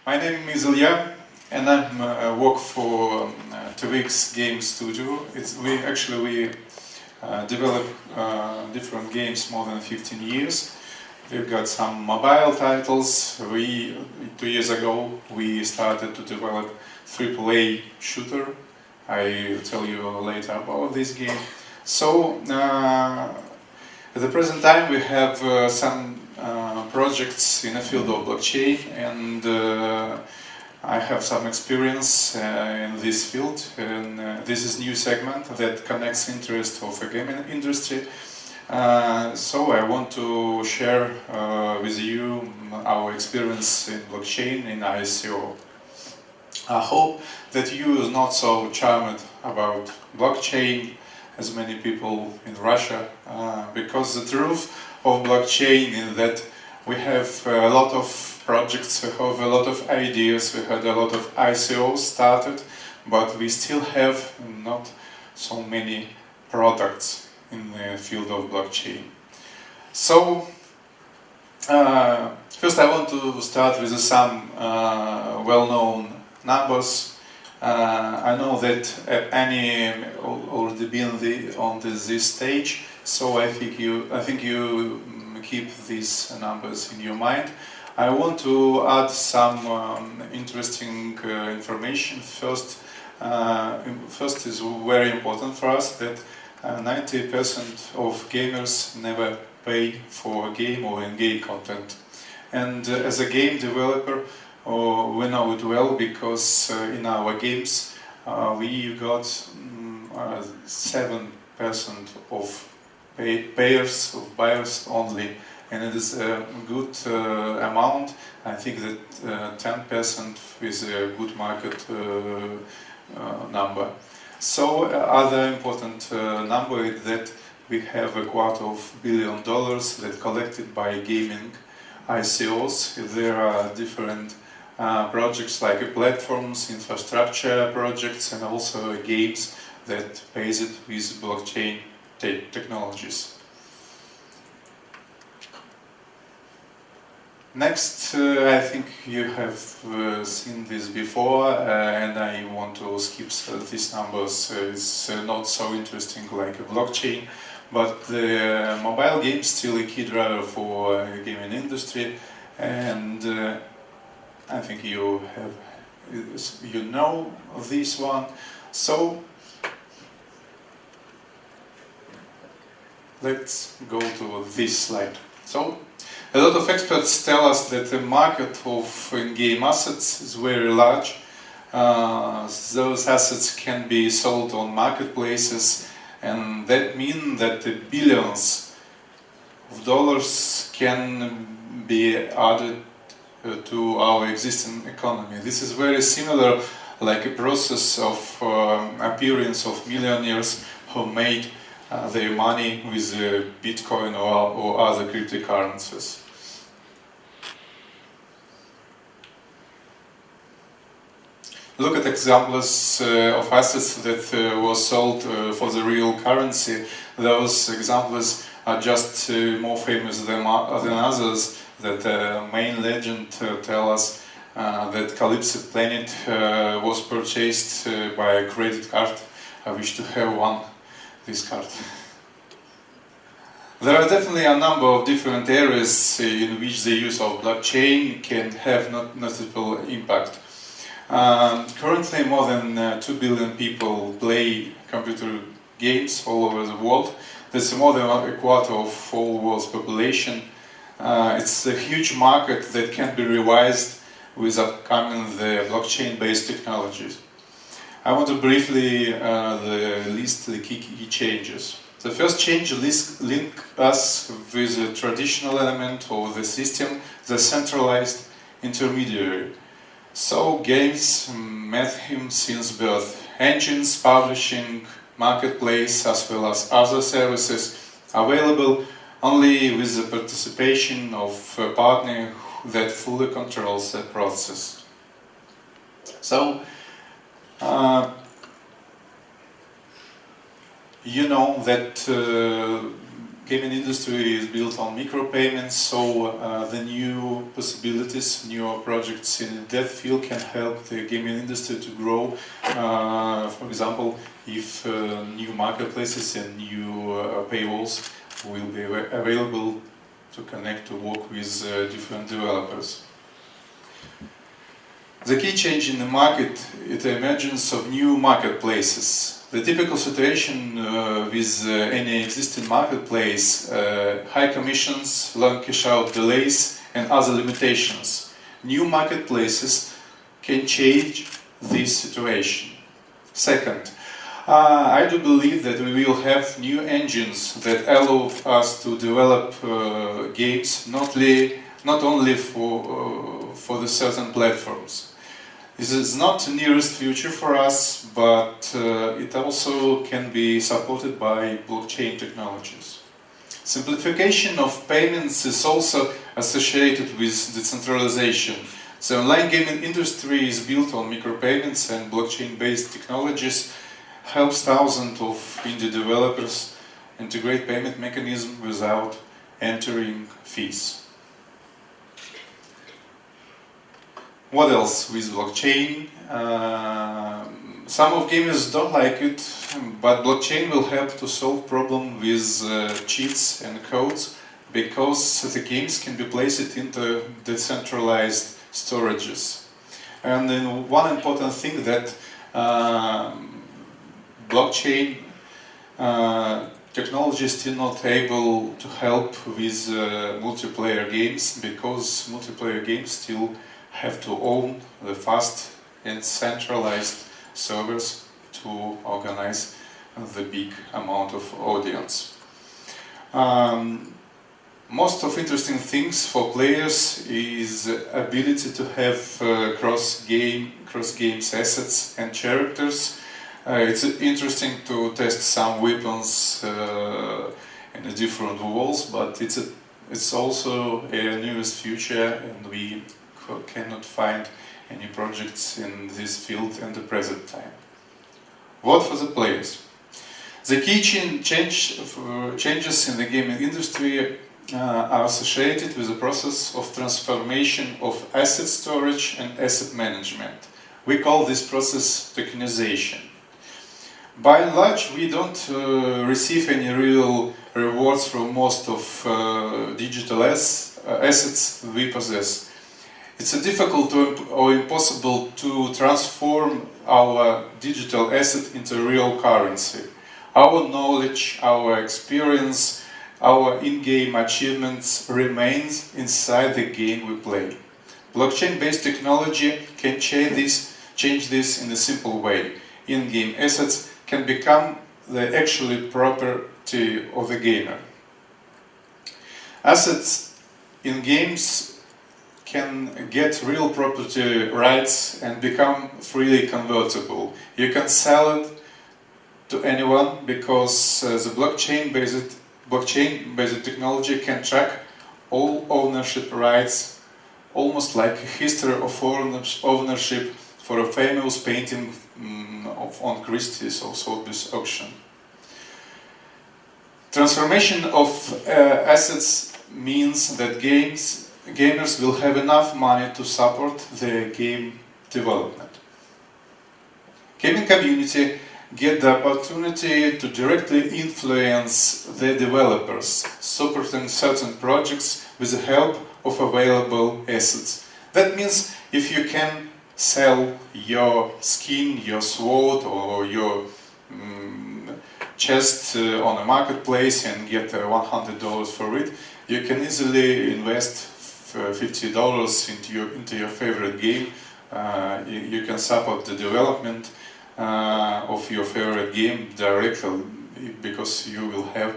My name is Ilya, and I work for 2X Game Studio. We develop different games more than 15 years. We've got some mobile titles. 2 years ago, we started to develop AAA shooter. I'll tell you later about this game. So, at the present time, we have some projects in the field of blockchain, and I have some experience in this field. And this is a new segment that connects interest of the gaming industry. So I want to share with you our experience in blockchain in ICO. I hope that you are not so charmed about blockchain as many people in Russia, because the truth of blockchain is that we have a lot of projects, we have a lot of ideas, we had a lot of ICOs started, but we still have not so many products in the field of blockchain. So, first I want to start with some well-known numbers. I know that Annie already been on this stage, so I think you keep these numbers in your mind. I want to add some interesting information. First is very important for us that 90% of gamers never pay for a game or in-game content. And as a game developer, we know it well because in our games we got 7% of buyers only, and it is a good amount. I think that 10% is a good market number. So other important number is that we have $250 million that collected by gaming ICOs. There are different projects like platforms, infrastructure projects, and also games that based with blockchain technologies. Next, I think you have seen this before, and I want to skip these numbers. It's not so interesting like a blockchain, but the mobile game is still a key driver for the gaming industry, and I think you know this one. So let's go to this slide. So a lot of experts tell us that the market of in-game assets is very large. Those assets can be sold on marketplaces, and that means that the billions of dollars can be added to our existing economy. This is very similar like a process of appearance of millionaires who made their money with Bitcoin or other cryptocurrencies. Look at examples of assets that were sold for the real currency. Those examples are just more famous than others. That main legend tell us that Calypso planet was purchased by a credit card. I wish to have this card. There are definitely a number of different areas in which the use of blockchain can have noticeable impact. Currently, more than 2 billion people play computer games all over the world. That's more than a quarter of all world's population. It's a huge market that can be revised with upcoming the blockchain-based technologies. I want to briefly list the key changes. The first change link us with the traditional element of the system, the centralized intermediary. So games met him since birth. Engines, publishing, marketplace, as well as other services available only with the participation of a partner that fully controls the process. So, you know that gaming industry is built on micropayments, so the new possibilities, new projects in that field can help the gaming industry to grow. For example, if new marketplaces and new paywalls will be available to connect, to work with different developers. The key change in the market is the emergence of new marketplaces. The typical situation with any existing marketplace, high commissions, long cash-out delays, and other limitations. New marketplaces can change this situation. Second, I do believe that we will have new engines that allow us to develop games not only for the certain platforms. This is not the nearest future for us, but it also can be supported by blockchain technologies. Simplification of payments is also associated with decentralization. The online gaming industry is built on micropayments, and blockchain-based technologies helps thousands of indie developers integrate payment mechanisms without entering fees. What else with blockchain? Some of gamers don't like it, but blockchain will help to solve problem with cheats and codes, because the games can be placed into decentralized storages. And then one important thing that blockchain technology is still not able to help with multiplayer games, because multiplayer games still have to own the fast and centralized servers to organize the big amount of audience. Most of interesting things for players is ability to have cross games assets and characters. It's interesting to test some weapons in the different worlds, but it's also a newest future, and we cannot find any projects in this field in the present time. What for the players? The key changes in the gaming industry are associated with the process of transformation of asset storage and asset management. We call this process tokenization. By and large, we don't receive any real rewards from most of digital assets we possess. It's difficult or impossible to transform our digital asset into real currency. Our knowledge, our experience, our in-game achievements remains inside the game we play. Blockchain-based technology can change this in a simple way. In-game assets can become the actual property of the gamer. Assets in games can get real property rights and become freely convertible. You can sell it to anyone, because the blockchain-based technology can track all ownership rights, almost like a history of ownership for a famous painting on Christie's or Sotheby's auction. Transformation of assets means that gamers will have enough money to support their game development. Gaming community get the opportunity to directly influence the developers, supporting certain projects with the help of available assets. That means if you can sell your skin, your sword, or your chest on a marketplace and get $100 for it, you can easily invest $50 into your favorite game. You can support the development of your favorite game directly, because you will have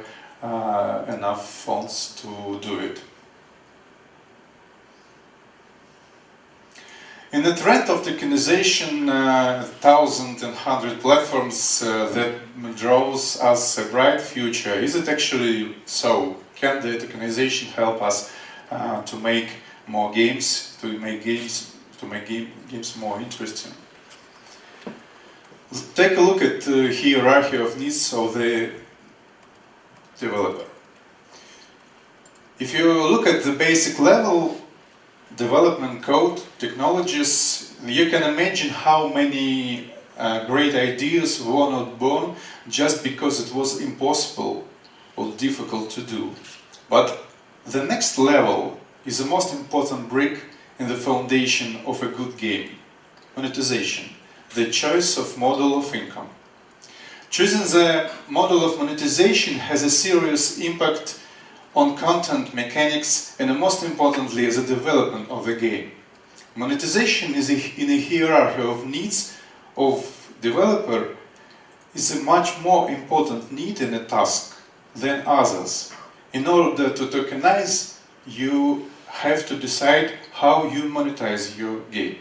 enough funds to do it. In the trend of tokenization, 1,100 platforms that draws us a bright future. Is it actually so? Can the tokenization help us to make more games, to make games more interesting? Take a look at the hierarchy of needs of the developer. If you look at the basic level, development code, technologies, you can imagine how many great ideas were not born just because it was impossible or difficult to do. But the next level is the most important brick in the foundation of a good game: monetization, the choice of model of income. Choosing the model of monetization has a serious impact on content mechanics and, most importantly, the development of the game. Monetization is in a hierarchy of needs of developer is a much more important need and a task than others. In order to tokenize, you have to decide how you monetize your game.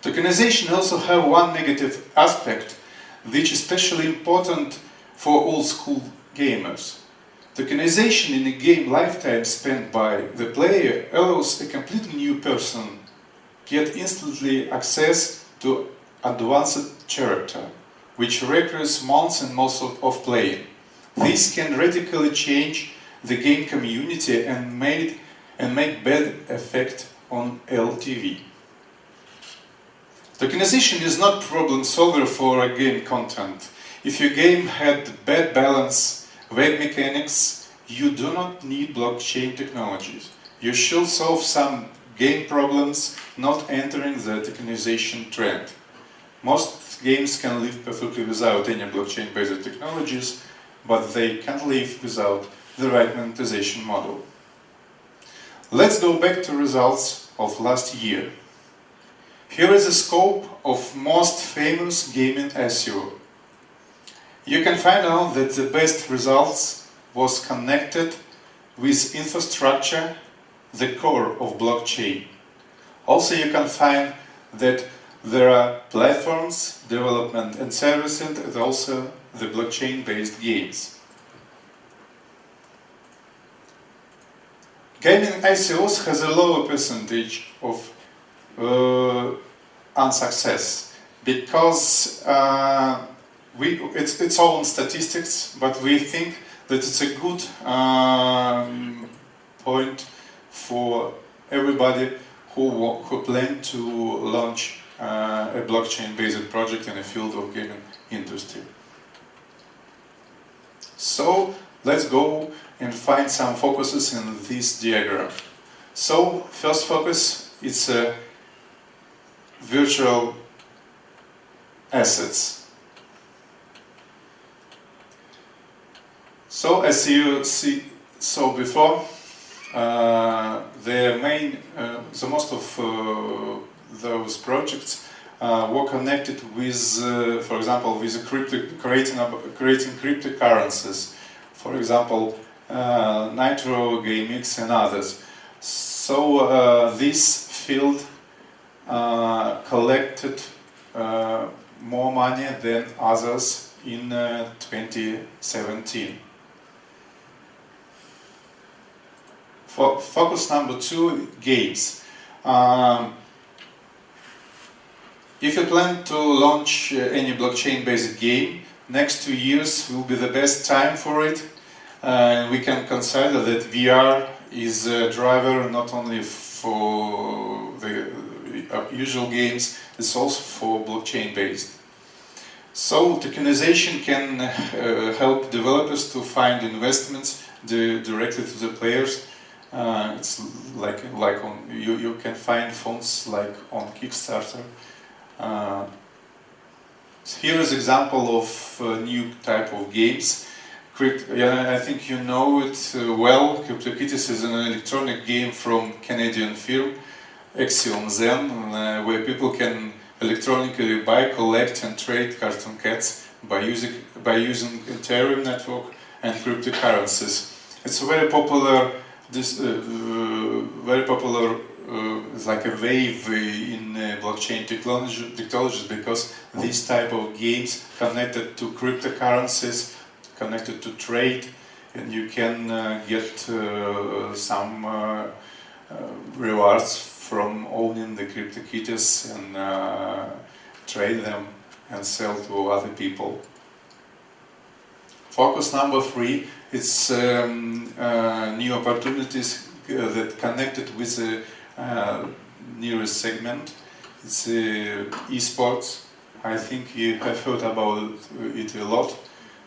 Tokenization also has one negative aspect, which is especially important for old school gamers. Tokenization in a game lifetime spent by the player allows a completely new person get instantly access to advanced character, which requires months and months of playing. This can radically change the game community and make bad effect on LTV. Tokenization is not problem solver for a game content. If your game had bad balance, vague mechanics, you do not need blockchain technologies. You should solve some game problems, not entering the tokenization trend. Most games can live perfectly without any blockchain-based technologies, but they can't live without the right monetization model. Let's go back to results of last year. Here is the scope of most famous gaming SEO. You can find out that the best results was connected with infrastructure, the core of blockchain. Also, you can find that there are platforms, development and services, and also the blockchain-based games. Gaming ICOs has a lower percentage of unsuccess because it's all in statistics, but we think that it's a good point for everybody who plan to launch a blockchain-based project in the field of gaming industry. So let's go and find some focuses in this diagram. So first focus is virtual assets. So as you saw before, the most of those projects were connected with, for example, with creating cryptocurrencies. For example, Nitro, GameX, and others. So this field collected more money than others in 2017. For focus number 2, games. If you plan to launch any blockchain-based game, next 2 years will be the best time for it. We can consider that VR is a driver not only for the usual games, it's also for blockchain-based. So tokenization can help developers to find investments directly to the players. It's like on you can find funds like on Kickstarter. Here is an example of a new type of games. I think you know it well. CryptoKitties is an electronic game from Canadian firm Axiom Zen, where people can electronically buy, collect, and trade cartoon cats by using Ethereum network and cryptocurrencies. It's a very popular. It's like a wave in blockchain technologies because these type of games connected to cryptocurrencies, connected to trade, and you can get some rewards from owning the CryptoKitties and trade them and sell to other people. Focus number 3 It's new opportunities that connected with the nearest segment. It's esports. I think you have heard about it a lot.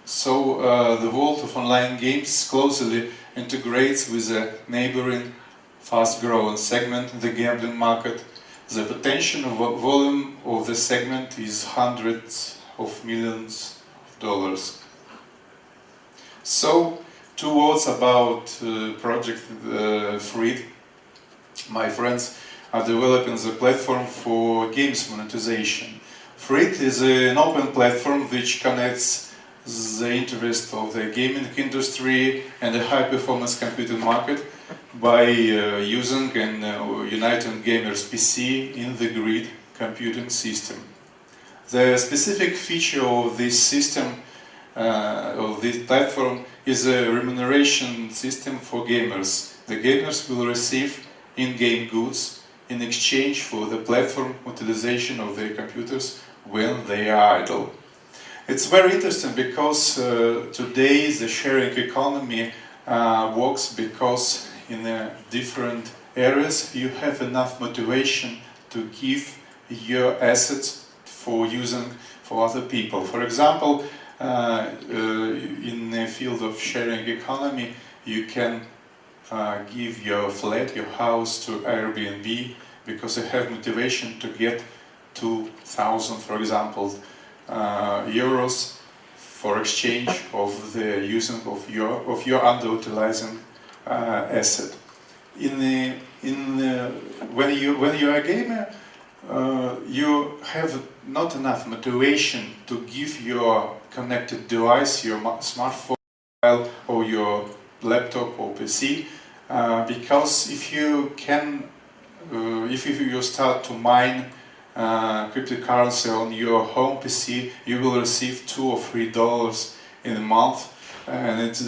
So the world of online games closely integrates with the neighboring fast-growing segment, the gambling market. The potential volume of the segment is hundreds of millions of dollars. So, 2 words about Project Freed. My friends are developing the platform for games monetization. Freed is an open platform which connects the interest of the gaming industry and the high-performance computing market by using and uniting gamers' PC in the grid computing system. The specific feature of this system, of this platform, is a remuneration system for gamers. The gamers will receive in-game goods in exchange for the platform utilization of their computers when they are idle. It's very interesting because today the sharing economy works because in different areas you have enough motivation to give your assets for using for other people. For example, in the field of sharing economy, you can give your flat, your house to Airbnb because you have motivation to get 2,000, for example, euros for exchange of the using of your underutilizing asset. When you are a gamer, you have not enough motivation to give your connected device, your smartphone or your laptop or PC, because if you start to mine cryptocurrency on your home PC, you will receive $2 or $3 in a month, and it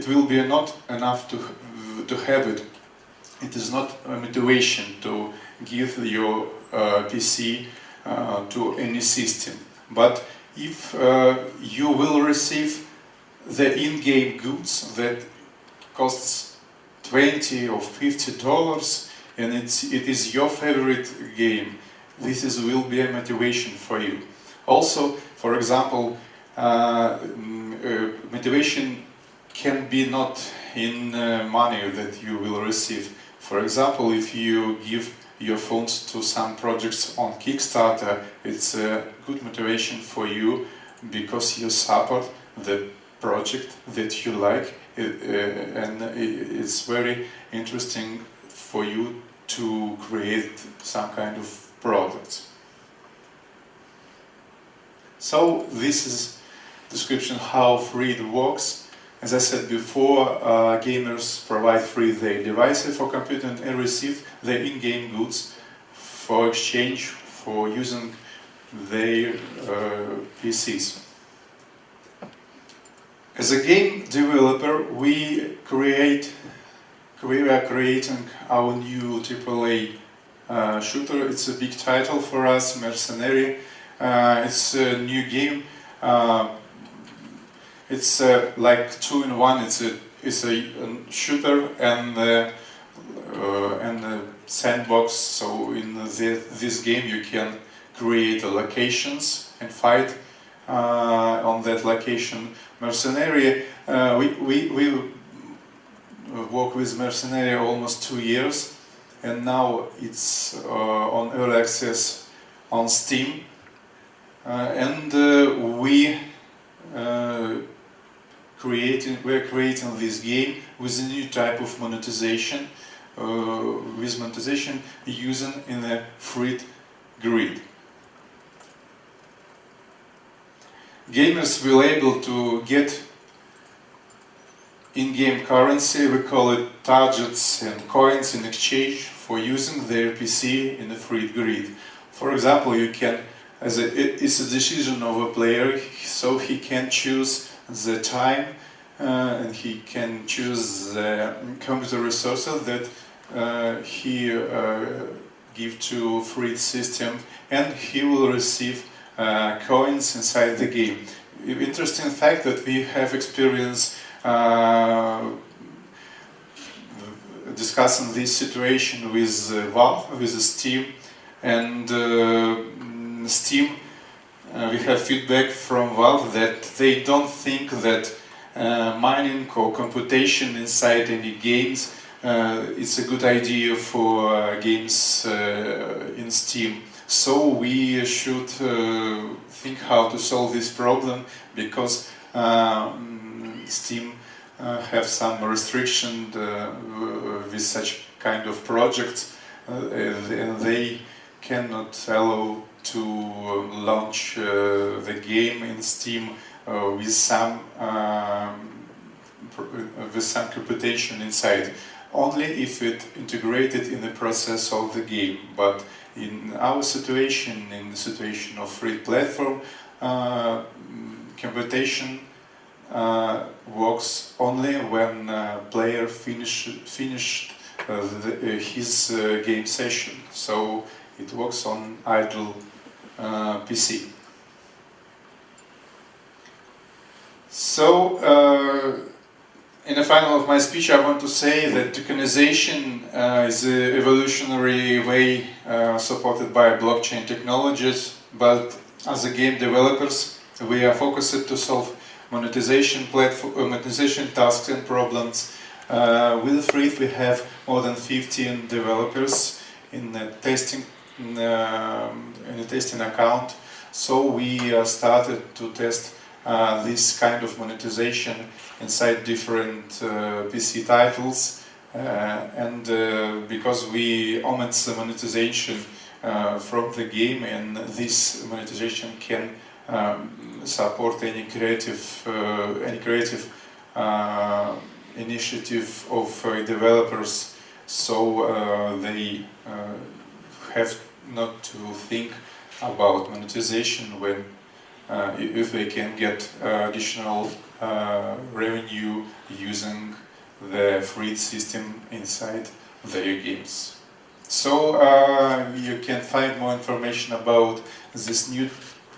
will be not enough to have it. It is not a motivation to give your PC to any system. But if you will receive the in-game goods that costs $20 or $50, and it is your favorite game, this will be a motivation for you. Also, for example, motivation can be not in money that you will receive. For example, if you give your funds to some projects on Kickstarter, it's a good motivation for you because you support the project that you like, and it's very interesting for you to create some kind of product. So this is description how Freed works. As I said before, gamers provide free their devices for computing and receive their in-game goods for exchange for using their PCs. As a game developer, we are creating our new AAA shooter. It's a big title for us, Mercenary. It's a new game. It's like 2-in-1. It's a shooter and a sandbox. So in this game you can create locations and fight on that location. Mercenary. We work with Mercenary almost 2 years, and now it's on early access on Steam, and we're creating this game with a new type of monetization, using in a Freed grid. Gamers will able to get in-game currency, we call it targets and coins, in exchange for using their PC in a Freed grid. For example, you can, it's a decision of a player, so he can choose the time and he can choose the computer resources that he give to Freed system, and he will receive coins inside the game. Interesting fact that we have experienced discussing this situation with Valve, with Steam, and Steam. We have feedback from Valve that they don't think that mining or computation inside any games is a good idea for games in Steam. So we should think how to solve this problem, because Steam have some restriction with such kind of projects, and they cannot allow to launch the game in Steam with some computation inside, only if it integrated in the process of the game. But in our situation, in the situation of free platform, computation works only when player finished his game session. So it works on idle PC. So, in the final of my speech, I want to say that tokenization is an evolutionary way supported by blockchain technologies, but as a game developers, we are focused to solve monetization tasks and problems. With Freed, we have more than 15 developers in a testing account. So we started to test this kind of monetization inside different PC titles, and because we omit the monetization from the game, and this monetization can support any creative initiative of developers, so they have not to think about monetization when if they can get additional revenue using the free system inside their games. So you can find more information about this new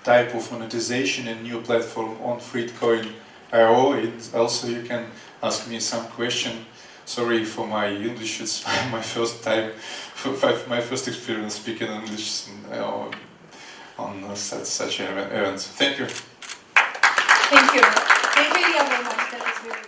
type of monetization and new platform on freecoin.io. And also you can ask me some question. Sorry for my English, it's my first time, my first experience speaking English on such events. Thank you. Thank you. Thank you, Ilya, very much. That was very